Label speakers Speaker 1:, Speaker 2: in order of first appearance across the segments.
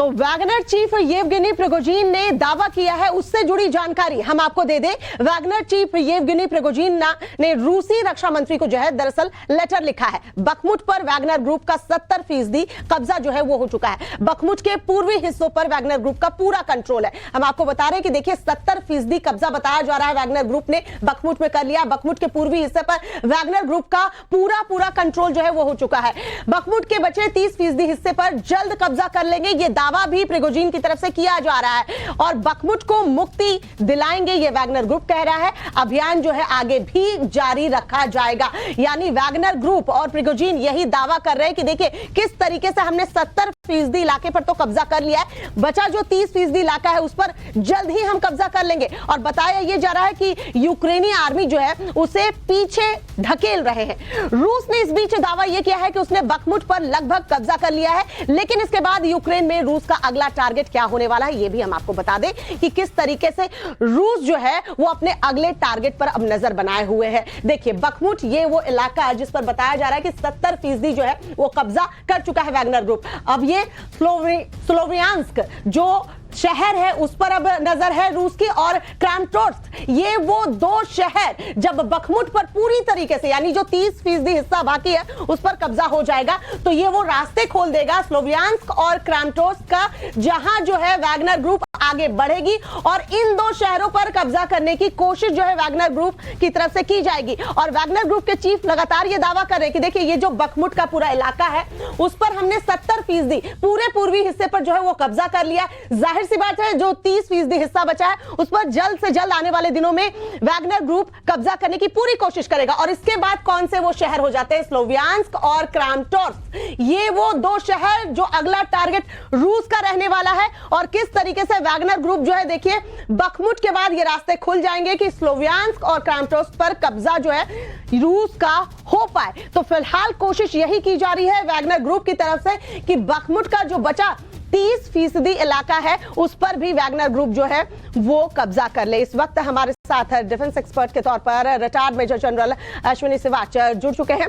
Speaker 1: तो Wagner chief Yevgeny Prigozhin ने दावा किया है, उससे जुड़ी जानकारी हम आपको दे दें। वैगनर चीफ येवगेनी प्रिगोजिन ने रूसी रक्षा मंत्री को जो है दरअसल लेटर लिखा है। बखमुट पर वैगनर ग्रुप का 70% कब्जा जो है वो हो चुका है। बखमुट के पूर्वी हिस्सों पर वैगनर ग्रुप का पूरा कंट्रोल है। हम आपको बता रहे हैं कि देखिए 70% कब्जा बताया जा रहा है वैगनर ग्रुप ने बखमुट में कर लिया। बखमुट के पूर्वी हिस्से पर वैगनर ग्रुप का पूरा कंट्रोल जो है वो हो चुका है। बखमुट के बचे 30% हिस्से पर जल्द कब्जा कर लेंगे, ये दावा भी प्रिगोजिन की तरफ से किया जा रहा है और बखमुट को मुक्ति दिलाएंगे, ये वैगनर ग्रुप कह रहा है। अभियान जो है आगे भी जारी रखा जाएगा। यानी वैगनर ग्रुप और प्रिगोजिन यही दावा कर रहे हैं कि देखिए किस तरीके से हमने 70% इलाके पर तो कब्जा कर लिया है, बचा जो 30% इलाका है उस पर जल्द ही हम कब्जा कर लेंगे। और बताया यह जा रहा है कि यूक्रेनी आर्मी जो है उसे पीछे ढकेल रहे हैं। रूस ने इस बीच दावा यह किया है कि उसने बखमुट पर लगभग कब्जा कर लिया है, लेकिन इसके बाद यूक्रेन में रूस का अगला टारगेट क्या होने वाला है ये भी हम आपको बता दें कि किस तरीके से रूस जो है वो अपने अगले टारगेट पर अब नजर बनाए हुए है। देखिए बखमुट ये वो इलाका है जिस पर बताया जा रहा है कि 70% जो है वो कब्जा कर चुका है वैगनर ग्रुप। अब ये स्लोवियांस्क जो शहर है उस पर अब नजर है रूस की, और क्रामाटोर्स्क ये वो दो शहर जब बखमुट पर पूरी तरीके से यानी जो 30% हिस्सा बाकी है उस पर कब्जा हो जाएगा तो ये वो रास्ते खोल देगा स्लोवियांस्क और क्रामाटोर्स्क का, जहां जो है वैगनर ग्रुप आगे बढ़ेगी और इन दो शहरों पर कब्जा करने की कोशिश जो है वैगनर ग्रुप की तरफ से की जाएगी। और वैगनर ग्रुप के चीफ लगातार ये दावा कर रहे हैं कि देखिए ये जो बखमुट का पूरा इलाका है उस पर हमने 70% पूरे पूर्वी हिस्से पर जो है वो कब्जा कर लिया। जाहिर सी बात है जो 30% हिस्सा बचा है उस पर जल्द से जल्द आने वाले दिनों में वैगनर ग्रुप कब्जा करने की पूरी कोशिश करेगा। और इसके बाद कौन से वो शहर हो जाते हैं, स्लोवियांस्क और क्रामाटोर्स्क, ये वो दो शहर जो अगला टारगेट रूस का रहने वाला है। और किस तरीके से वैगनर ग्रुप जो है देखिए बखमुट के बाद ये रास्ते खुल जाएंगे कि स्लोवियांस्क और क्रामाटोर्स्क पर कब्जा जो है रूस का हो पाए। तो फिलहाल कोशिश यही की जा रही है वैगनर ग्रुप की तरफ से कि बखमुट का जो बचा 30% इलाका है उस पर भी वैगनर ग्रुप जो है वो कब्जा कर ले। इस वक्त हमारे साथ डिफेंस एक्सपर्ट के तौर पर retired major general Ashwini Siwach जुड़ चुके हैं।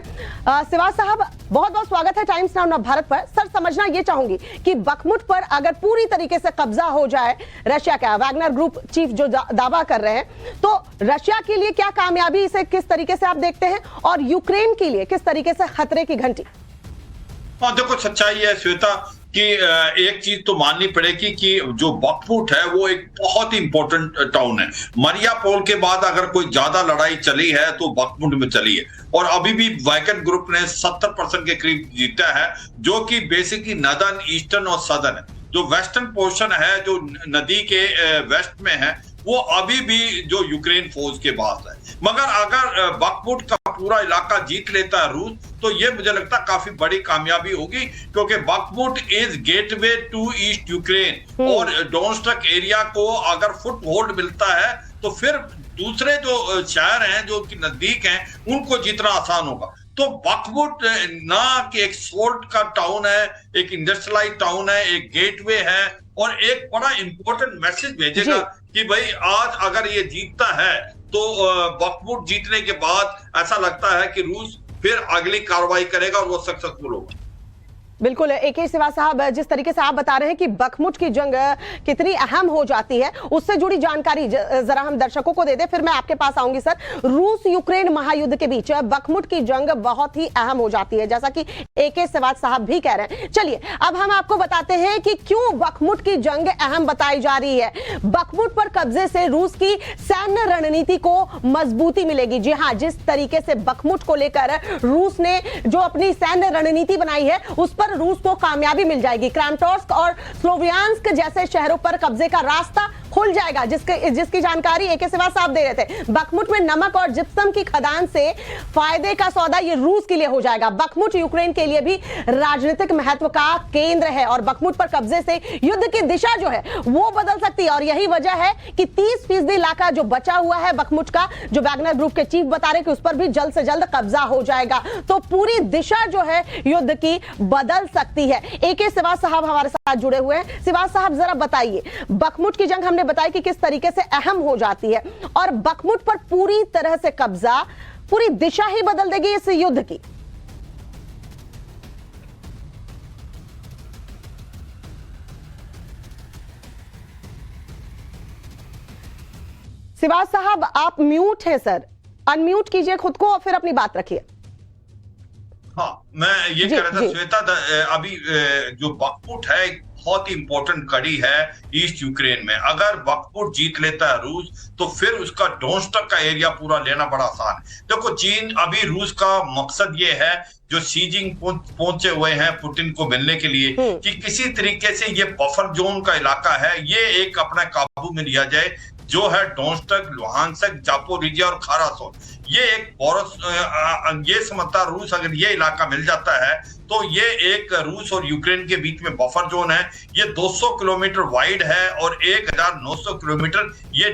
Speaker 1: सिवाच साहब बहुत बहुत स्वागत है टाइम्स नाउ भारत पर। सर समझना ये चाहूंगी कि बखमुट पर अगर पूरी तरीके से कब्जा हो जाए रशिया का, वैगनर ग्रुप चीफ जो दावा कर रहे हैं, तो रशिया के लिए क्या कामयाबी, इसे किस तरीके से आप देखते हैं, और यूक्रेन के लिए किस तरीके से खतरे की घंटी?
Speaker 2: देखो सच्चाई है श्वेता कि एक चीज तो माननी पड़ेगी कि जो बखमुट है वो एक बहुत ही इंपॉर्टेंट टाउन है। मरियापोल के बाद अगर कोई ज्यादा लड़ाई चली है तो बखमुट में चली है, और अभी भी वैगनर ग्रुप ने 70% के करीब जीता है, जो कि बेसिकली नदर्न, ईस्टर्न और सदर्न है। जो वेस्टर्न पोर्शन है जो नदी के वेस्ट में है वो अभी भी जो यूक्रेन फौज के पास है। मगर अगर बखमुट का पूरा इलाका जीत लेता है रूस तो ये मुझे लगता है काफी बड़ी कामयाबी होगी, क्योंकि Bakhmut is gateway to east Ukraine, और डोनेस्क एरिया को अगर फुट होल्ड मिलता है तो फिर दूसरे जो शहर हैं जो कि नजदीक हैं उनको जीतना आसान होगा। तो बखमुट ना कि एक सोल्ट का टाउन है, एक इंडस्ट्रियलाइज टाउन है, एक गेटवे है, और एक बड़ा इंपॉर्टेंट मैसेज भेजेगा कि भाई आज अगर ये जीतता है तो बखमुट जीतने के बाद ऐसा लगता है कि रूस फिर अगली कार्रवाई करेगा और वो सक्सेसफुल होगा।
Speaker 1: बिल्कुल एके सिवा साहब, जिस तरीके से आप बता रहे हैं कि बखमुट की जंग कितनी अहम हो जाती है उससे जुड़ी जानकारी जरा हम दर्शकों को दे दें, फिर मैं आपके पास आऊंगी। सर, रूस यूक्रेन महायुद्ध के बीच बखमुट की जंग बहुत ही अहम हो जाती है, जैसा कि एके सिवा साहब भी कह रहे हैं। चलिए अब हम आपको बताते हैं कि क्यों बखमुट की जंग अहम बताई जा रही है। बखमुट पर कब्जे से रूस की सैन्य रणनीति को मजबूती मिलेगी। जी हाँ, जिस तरीके से बखमुट को लेकर रूस ने जो अपनी सैन्य रणनीति बनाई है उस पर रूस को कामयाबी मिल जाएगी। क्रामाटोर्स्क और स्लोवियांस्क जैसे शहरों पर कब्जे का रास्ता खुल जाएगा, जिसकी जानकारी एके सिवा साहब दे रहे थे। बखमुट में नमक और जिप्सम की खदान से फायदे का सौदा ये रूस के लिए हो जाएगा। बखमुट यूक्रेन के लिए भी राजनीतिक महत्व का केंद्र है और बखमुट पर कब्जे से युद्ध की दिशा जो है वो बदल सकती है। और यही वजह है कि 30% इलाका जो बचा हुआ है बखमुट का, जो वैगनर ग्रुप के चीफ बता रहे कि उस पर भी जल्द से जल्द कब्जा हो जाएगा। तो पूरी दिशा जो है युद्ध की बदल सकती है। एके सिवा साहब हमारे साथ जुड़े हुए हैं। सिवा साहब जरा बताइए, बखमुट की जंग हमने बताया कि किस तरीके से अहम हो जाती है, और बखमुट पर पूरी तरह से कब्जा पूरी दिशा ही बदल देगी इस युद्ध की। सिवाज साहब, आप म्यूट हैं सर, अनम्यूट कीजिए खुद को और फिर अपनी बात रखिए।
Speaker 2: हाँ, मैं ये कह रहा था श्वेता, अभी जो बखमुट है एक बहुत ही इंपॉर्टेंट कड़ी है ईस्ट यूक्रेन में। अगर बखमुट जीत लेता है रूस, तो फिर उसका डोंस्टक का एरिया पूरा लेना बड़ा आसान है। देखो, चीन अभी रूस का मकसद ये है, जो शी जिनपिंग पहुंचे हुए हैं पुतिन को मिलने के लिए, कि किसी तरीके से ये बफर जोन का इलाका है, ये एक अपने काबू में लिया जाए, जो है डोंस्टक, लुहांस्क, जापोरिजिया और खारासोन। ये एक बोरस, ये समझता रूस, अगर ये इलाका मिल जाता है तो ये एक रूस और यूक्रेन के बीच में बफर जोन है। ये 200 किलोमीटर वाइड है और 1900 किलोमीटर ये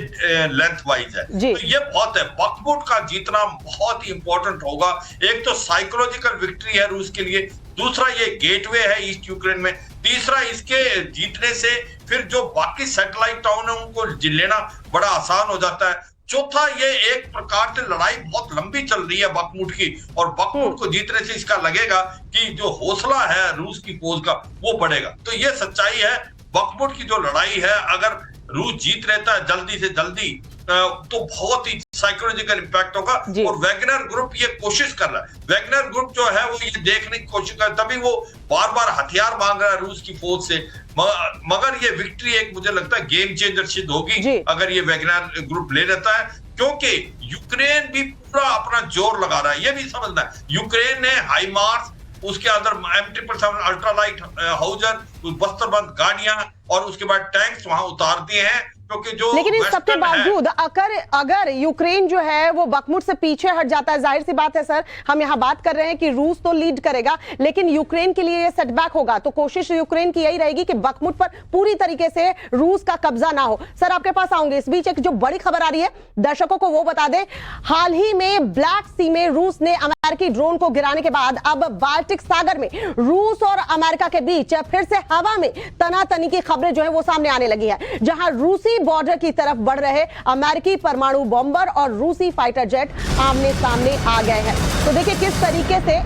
Speaker 2: लेंथ वाइज है। तो ये बहुत है। बखमुट का जीतना बहुत ही इंपॉर्टेंट होगा। एक तो साइकोलॉजिकल विक्ट्री है रूस के लिए, दूसरा ये गेटवे है ईस्ट यूक्रेन में, तीसरा इसके जीतने से फिर जो बाकी सैटेलाइट टाउन है उनको लेना बड़ा आसान हो जाता है। चौथा, ये एक प्रकार से लड़ाई बहुत लंबी चल रही है बखमुट की, और बखमुट को जीतने से इसका लगेगा कि जो हौसला है रूस की फौज का वो बढ़ेगा। तो ये सच्चाई है। बखमुट की जो लड़ाई है, अगर रूस जीत लेता है जल्दी से जल्दी, तो बहुत ही साइकोलॉजिकल इंपैक्ट होगा। और वैगनर ग्रुप ये कोशिश कर रहा है। वैगनर ग्रुप जो है वो ये देखने की कोशिश कर, तभी वो बार बार हथियार मांग रहा है रूस की फौज से। मगर ये विक्ट्री एक, मुझे लगता है, गेम चेंजर सिद्ध होगी अगर ये वैगनर ग्रुप ले लेता है, क्योंकि यूक्रेन भी पूरा अपना जोर लगा रहा है। ये भी समझना है, यूक्रेन ने हाइमार्स, उसके अंदर M777 अल्ट्रालाइट हाउजर, बस्तरबंद गाड़ियां और उसके बाद टैंक्स वहां उतार दिए हैं, क्योंकि जो
Speaker 1: लेकिन इस सबके बावजूद अगर यूक्रेन जो है वो बखमुट से पीछे हट जाता है, जाहिर सी बात है सर, हम यहाँ बात कर रहे हैं कि रूस तो लीड करेगा, लेकिन यूक्रेन के लिए ये सेटबैक होगा। तो कोशिश यूक्रेन की यही रहेगी कि बखमुट पर पूरी तरीके से रूस का कब्जा ना हो। सर, आपके पास आऊंगे। इस बीच एक जो बड़ी खबर आ रही है, दर्शकों को वो बता दें। हाल ही में ब्लैक सी में रूस ने अमेरिकी ड्रोन को गिराने के बाद अब बाल्टिक सागर में रूस और अमेरिका के बीच फिर से हवा में तनातनी की खबरें जो है वो सामने आने लगी है, जहां रूसी बॉर्डर की तरफ बढ़ रहे अमेरिकी परमाणु बॉम्बर और रूसी फाइटर जेट आमने सामने आ गए हैं। तो देखिए किस तरीके से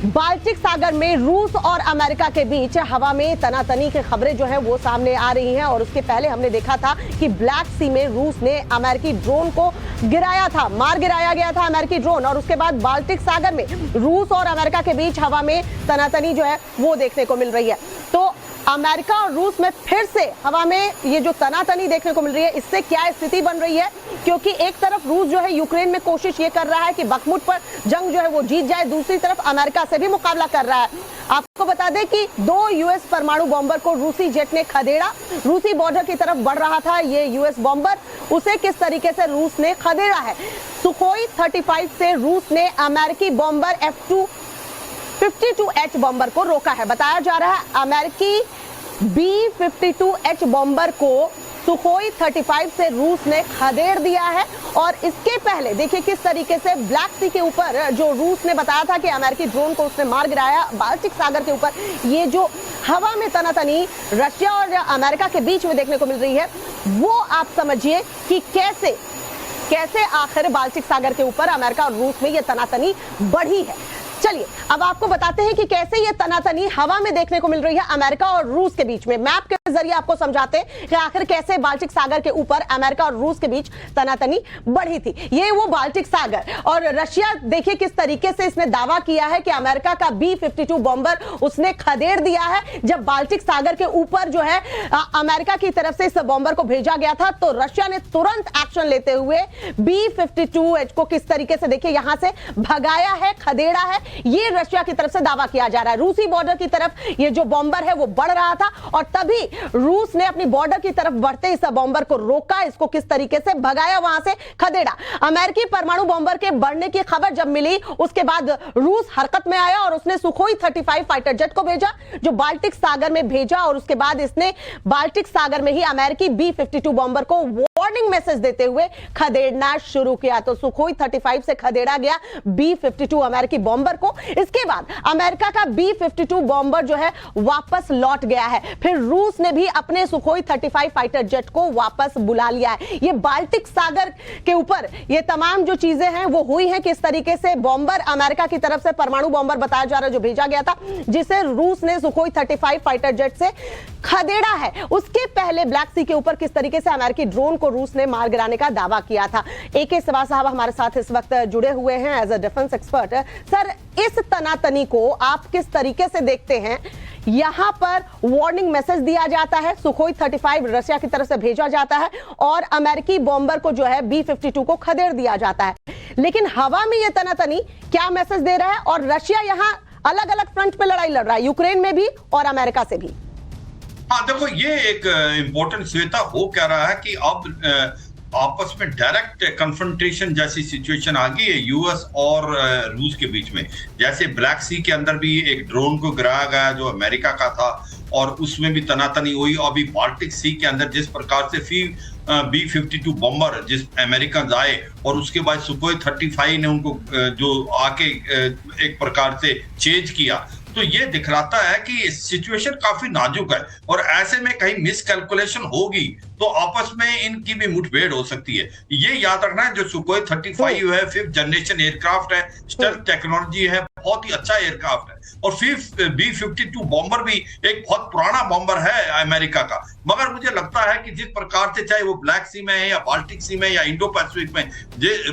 Speaker 1: बाल्टिक सागर में रूस और अमेरिका के बीच हवा में तनातनी की खबरें जो है वो सामने आ रही हैं। और उसके पहले हमने देखा था कि ब्लैक सी में रूस ने अमेरिकी ड्रोन को गिराया था, गिराया गया था अमेरिकी ड्रोन, और उसके बाद बाल्टिक सागर में रूस और अमेरिका के बीच हवा में तनातनी जो है वो देखने को मिल रही है। तो अमेरिका और रूस में फिर से हवा में ये जो तनातनी देखने को मिल रही है, इससे क्या स्थिति बन रही है? क्योंकि एक तरफ रूस जो है यूक्रेन में कोशिश ये कर रहा है कि बखमुट पर जंग जो है वो जीत जाए, दूसरी तरफ अमेरिका से भी मुकाबला कर रहा है। आपको बता दें कि 2 यूएस परमाणु बॉम्बर को रूसी जेट ने खदेड़ा। रूसी बॉर्डर की तरफ बढ़ रहा था ये यूएस बॉम्बर, उसे किस तरीके से रूस ने खदेड़ा है। सुखोई 35 से रूस ने अमेरिकी बॉम्बर F-52H बॉम्बर को रोका है। बताया जा रहा है अमेरिकी B-52H बॉम्बर को सुखोई 35 से रूस ने खदेड़ दिया है। और इसके पहले देखिए किस तरीके से ब्लैक सी के ऊपर जो रूस ने बताया था कि अमेरिकी ड्रोन को उसने मार गिराया, बाल्टिक सागर के ऊपर ये जो हवा में तनातनी रशिया और अमेरिका के बीच में देखने को मिल रही है, वो आप समझिए कि कैसे आखिर बाल्टिक सागर के ऊपर अमेरिका और रूस में ये तनातनी बढ़ी है। चलिए अब आपको बताते हैं कि कैसे ये तनातनी हवा में देखने को मिल रही है अमेरिका और रूस के बीच में। मैप के जरिए आपको समझाते हैं कि आखिर कैसे बाल्टिक सागर के ऊपर अमेरिका और रूस के बीच तनातनी बढ़ी थी। ये वो बाल्टिक सागर, और रशिया देखिए किस तरीके से इसने दावा किया है कि अमेरिका का B-52 बॉम्बर उसने खदेड़ दिया है। जब बाल्टिक सागर के ऊपर जो है अमेरिका की तरफ से इस बॉम्बर को भेजा गया था, तो रशिया ने तुरंत एक्शन लेते हुए B-52H को किस तरीके से देखिए यहां से भगाया है, खदेड़ा है। ये रशिया की तरफ से दावा किया जा रहा है। रूसी बॉर्डर की तरफ ये जो बॉम्बर है वो बढ़ रहा था, और तभी रूस ने अपनी बॉर्डर की तरफ बढ़ते इस बॉम्बर को रोका, इसको किस तरीके से भगाया, वहां से खदेड़ा। अमेरिकी परमाणु बॉम्बर के बढ़ने की खबर जब मिली, उसके बाद रूस हरकत में आया और उसने सुखोई 35 फाइटर जेट को भेजा, जो बाल्टिक सागर में भेजा, और उसके बाद इसने बाल्टिक सागर में ही अमेरिकी B-52 बॉम्बर को वार्निंग मैसेज देते हुए खदेड़ना शुरू किया। तो सुखोई 35 से खदेड़ा गया B-52 अमेरिकी बॉम्बर को। इसके बाद अमेरिका का B-52 बॉम्बर जो है वापस लौट गया है। फिर रूस ने भी अपने सुखोई 35 फाइटर जेट को वापस बुला लिया है। ये बाल्टिक सागर के ऊपर ये तमाम जो चीजें हैं वो हुई हैं। किस तरीके से बॉम्बर अमेरिका की तरफ से परमाणु बॉम्बर बताया जा रहा है जो भेजा गया था, जिसे रूस ने सुखोई 35 फाइटर जेट से खदेड़ा है। उसके पहले ब्लैक सी के ऊपर किस तरीके से अमेरिकी ड्रोन को रूस ने मार गिराने का दावा किया था। AK सिवा साहब हमारे साथ इस वक्त जुड़े हुए हैं as a defence expert. Sir, इस तनातनी को आप किस तरीके से देखते हैं? यहां पर वार्निंग मैसेज दिया जाता है, सुखोई 35 रशिया की तरफ से भेजा जाता है और अमेरिकी बॉम्बर को जो है B-52 को खदेड़ दिया जाता है, लेकिन हवा में यह तनातनी क्या मैसेज दे रहा है? और रशिया यहां अलग अलग फ्रंट पे लड़ाई लड़ रहा है, यूक्रेन में भी और अमेरिका से भी।
Speaker 2: हाँ, देखो, ये एक इंपॉर्टेंट श्वेता हो क्या रहा है कि अब आपस में डायरेक्ट कन्फ्रंटेशन जैसी सिचुएशन आ गई है यूएस और रूस के बीच में। जैसे ब्लैक सी के अंदर भी एक ड्रोन को गिराया गया जो अमेरिका का था और उसमें भी तनातनी हुई। अभी बाल्टिक सी के अंदर जिस प्रकार से B-52 बॉम्बर जिस अमेरिकन आए और उसके बाद सुखोई 35 ने उनको जो आके एक प्रकार से चेंज किया, तो ये दिखलाता है कि सिचुएशन काफी नाजुक है और ऐसे में कहीं मिस कैलकुलेशन होगी तो आपस में इनकी भी मुठभेड़ हो सकती है। ये याद रखना है, जो सुखोई 35 है 5th जनरेशन एयरक्राफ्ट है, स्टेल्थ टेक्नोलॉजी है, बहुत ही अच्छा एयरक्राफ्ट है। और फिर B-52 बॉम्बर भी एक बहुत पुराना बॉम्बर है अमेरिका का। मगर मुझे लगता है कि जिस प्रकार से, चाहे वो ब्लैक सी में है या बाल्टिक सी में या इंडो पैसिफिक में,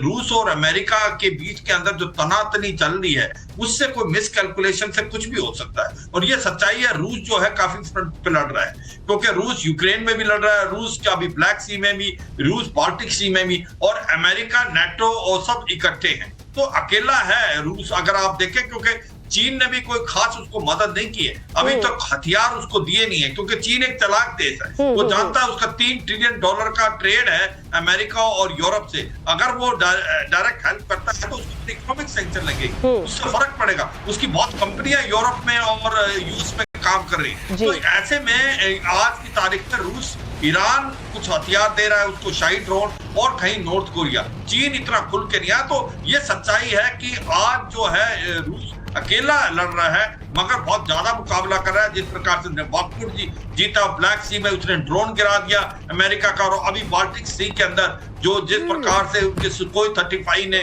Speaker 2: रूस और अमेरिका के बीच के अंदर जो तनातनी चल रही है, उससे कोई मिस कैलकुलेशन से कुछ भी हो सकता है। और ये सच्चाई है, रूस जो है काफी फ्रंट पे लड़ रहा है, क्योंकि रूस यूक्रेन में भी लड़ रहा है, रूस का भी ब्लैक सी में भी, रूस बाल्टिक सी में भी, और अमेरिका, नाटो और सब इकट्ठे हैं। तो अकेला है रूस अगर आप देखें, क्योंकि चीन ने भी कोई खास उसको मदद नहीं की है, अभी तक हथियार उसको दिए नहीं है, क्योंकि चीन एक चालाक देश है। वो जानता है उसका $3 ट्रिलियन का ट्रेड है अमेरिका और यूरोप से। अगर वो डायरेक्ट हेल्प करता है तो उसको इकोनॉमिक सैंक्शन लगेगी, उससे फर्क पड़ेगा। उसकी बहुत कंपनियां यूरोप में और यूएस में काम कर रही है। तो ऐसे में आज की तारीख में रूस, ईरान कुछ हथियार दे रहा है उसको, शाही ड्रोन, और कहीं नॉर्थ कोरिया। चीन इतना खुल के नहीं आया। तो ये सच्चाई है कि आज जो है रूस अकेला लड़ रहा है, मगर बहुत ज्यादा मुकाबला कर रहा है। जिस प्रकार से बाख्मुट जीता, ब्लैक सी में उसने ड्रोन गिरा दिया अमेरिका का, और अभी बाल्टिक सी के अंदर जो जिस प्रकार से उनके सुखोई 35 ने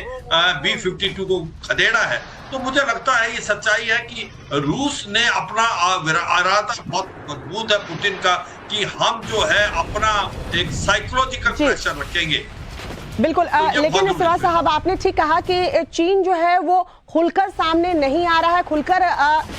Speaker 2: B-52 को खदेड़ा है, तो मुझे लगता है ये सच्चाई है कि रूस ने अपना इरादा बहुत मजबूत है पुतिन का, कि हम जो है अपना एक साइकोलॉजिकल प्रेशर रखेंगे।
Speaker 1: बिल्कुल, लेकिन सिवा साहब आपने ठीक कहा कि चीन जो है वो खुलकर सामने नहीं आ रहा है, खुलकर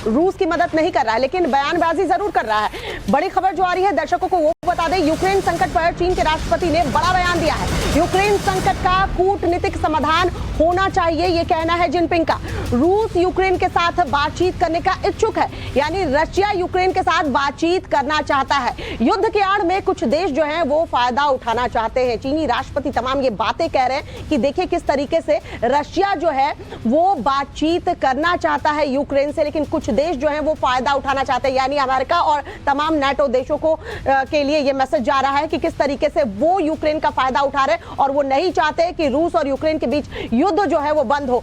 Speaker 1: रूस की मदद नहीं कर रहा है, लेकिन बयानबाजी जरूर कर रहा है। बड़ी खबर जो आ रही है दर्शकों को वो बता दें, यूक्रेन संकट पर चीन के राष्ट्रपति ने बड़ा बयान दिया है। यूक्रेन संकट का कूटनीतिक समाधान होना चाहिए, ये कहना है जिनपिंग का। रूस यूक्रेन के साथ बातचीत करने का इच्छुक है, यानी रशिया यूक्रेन के साथ बातचीत करना चाहता है। युद्ध के आड़ में कुछ देश जो है वो फायदा उठाना चाहते हैं। चीनी राष्ट्रपति तमाम ये बातें कह रहे हैं कि देखिए किस तरीके से रशिया जो है वो बातचीत करना चाहता है यूक्रेन से, लेकिन कुछ देश जो है वो फायदा उठाना चाहते हैं, यानी अमेरिका और तमाम नाटो देशों को के लिए ये मैसेज जा रहा है कि किस तरीके से वो यूक्रेन का फायदा उठा रहे हैं और वो नहीं चाहते कि रूस और यूक्रेन के बीच युद्ध जो है वो बंद हो।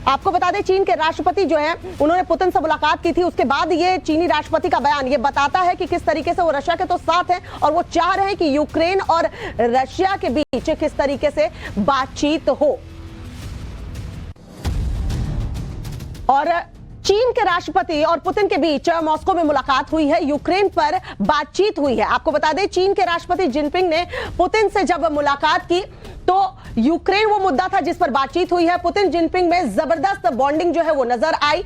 Speaker 1: आपको बता दें, चीन के राष्ट्रपति जो है उन्होंने पुतिन से मुलाकात की थी, उसके बाद ये चीनी राष्ट्रपति का बयान ये बताता है कि किस तरीके से वो रशिया के तो साथ हैं और वो चाह रहे हैं कि यूक्रेन और रशिया के बीच किस तरीके से बातचीत हो। और चीन के राष्ट्रपति और पुतिन के बीच मॉस्को में मुलाकात हुई है, यूक्रेन पर बातचीत हुई है। आपको बता दें, चीन के राष्ट्रपति जिनपिंग ने पुतिन से जब मुलाकात की तो यूक्रेन वो मुद्दा था जिस पर बातचीत हुई है। पुतिन जिनपिंग में जबरदस्त बॉन्डिंग जो है वो नजर आई।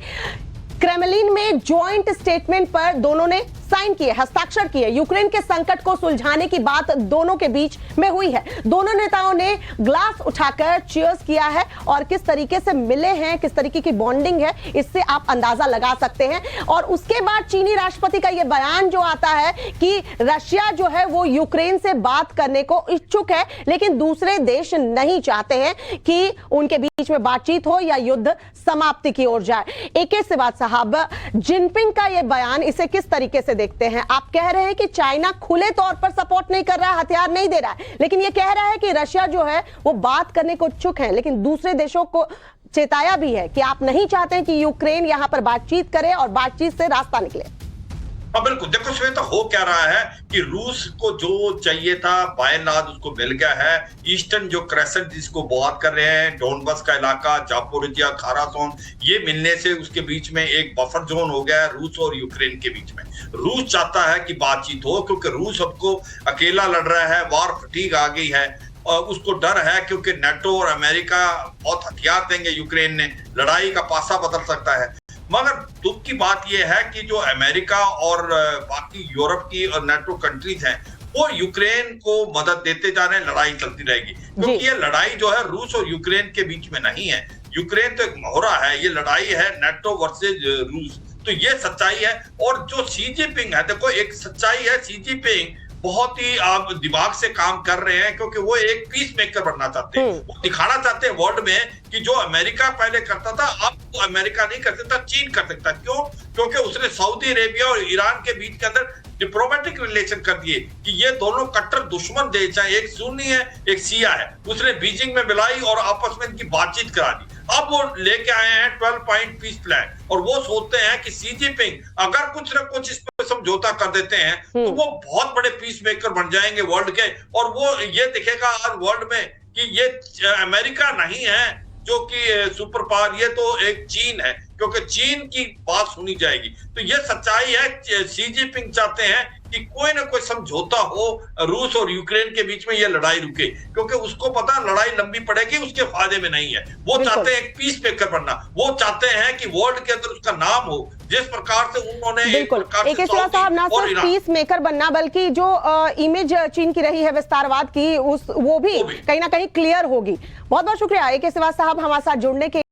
Speaker 1: क्रेमलिन में जॉइंट स्टेटमेंट पर दोनों ने साइन किए, हस्ताक्षर किए। यूक्रेन के संकट को सुलझाने की बात दोनों के बीच में हुई है। दोनों नेताओं ने ग्लास उठाकर चीयर्स किया है और किस तरीके से मिले हैं, किस तरीके की बॉन्डिंग है, इससे आप अंदाजा लगा सकते हैं। और उसके बाद चीनी राष्ट्रपति का यह बयान जो आता है कि रशिया जो है वो यूक्रेन से बात करने को इच्छुक है, लेकिन दूसरे देश नहीं चाहते हैं कि उनके बीच में बातचीत हो या युद्ध समाप्ति की ओर जाए। AK सिवा साहब, जिनपिंग का यह बयान, इसे किस तरीके से देखते हैं? आप कह रहे हैं कि चाइना खुले तौर पर सपोर्ट नहीं कर रहा है, हथियार नहीं दे रहा है, लेकिन यह कह रहा है कि रशिया जो है वो बात करने को इच्छुक है, लेकिन दूसरे देशों को चेताया भी है कि आप नहीं चाहते हैं कि यूक्रेन यहां पर बातचीत करे और बातचीत से रास्ता निकले।
Speaker 2: हाँ बिल्कुल, देखो श्वेता, हो क्या रहा है कि रूस को जो चाहिए था बाय एंड लार्ज उसको मिल गया है। ईस्टर्न जो क्रेसेंट जिसको बात कर रहे हैं, डोनबस का इलाका, जापोरिजिया, खारासोन, ये मिलने से उसके बीच में एक बफर जोन हो गया है रूस और यूक्रेन के बीच में। रूस चाहता है कि बातचीत हो, क्योंकि रूस सबको अकेला लड़ रहा है, वार फटीग आ गई है और उसको डर है क्योंकि नाटो और अमेरिका बहुत हथियार देंगे यूक्रेन ने, लड़ाई का पासा बदल सकता है। मगर दुख की बात यह है कि जो अमेरिका और बाकी यूरोप की और नाटो कंट्रीज हैं वो यूक्रेन को मदद देते जा रहे हैं, लड़ाई चलती रहेगी। क्योंकि ये लड़ाई जो है रूस और यूक्रेन के बीच में नहीं है, यूक्रेन तो एक मोहरा है, ये लड़ाई है नाटो वर्सेज रूस। तो ये सच्चाई है। और जो शी जिनपिंग है, देखो एक सच्चाई है, शी जिनपिंग बहुत ही आप दिमाग से काम कर रहे हैं, क्योंकि वो एक पीस मेकर बनना चाहते हैं। वो दिखाना चाहते हैं वर्ल्ड में कि जो अमेरिका पहले करता था अब तो अमेरिका नहीं कर सकता, चीन कर सकता। क्यों? क्योंकि उसने सऊदी अरेबिया और ईरान के बीच के अंदर डिप्लोमेटिक रिलेशन कर दिए कि ये दोनों कट्टर दुश्मन देश हैं, एक सुन्नी है एक शिया है। उसने बीजिंग में मिलाई और आपस में इनकी बातचीत करा दी। अब वो लेके आए हैं 12 पॉइंट पीस प्लान और वो सोचते हैं कि शी जिनपिंग अगर कुछ ना कुछ इस पर समझौता कर देते हैं तो वो बहुत बड़े पीस मेकर बन जाएंगे वर्ल्ड के। और वो ये दिखेगा आज वर्ल्ड में कि ये अमेरिका नहीं है जो कि सुपर पावर, ये तो एक चीन है, क्योंकि चीन की बात सुनी जाएगी। तो ये सच्चाई है, शी जिनपिंग चाहते हैं कि कोई ना कोई समझौता हो रूस और यूक्रेन के बीच में, ये लड़ाई रुके, क्योंकि उसको पता लड़ाई लंबी पड़ेगी, उसके फायदे में नहीं है। वो चाहते हैं एक पीस मेकर बनना, वो चाहते हैं कि वर्ल्ड के अंदर उसका नाम हो जिस प्रकार से उन्होंने
Speaker 1: बिल्कुल एकेश्वरा साहब ना सिर्फ पीस मेकर बनना बल्कि जो इमेज चीन की रही है विस्तारवाद की वो भी कहीं ना कहीं क्लियर होगी। बहुत बहुत शुक्रिया एकेश्वरा साहब हमारे साथ जुड़ने के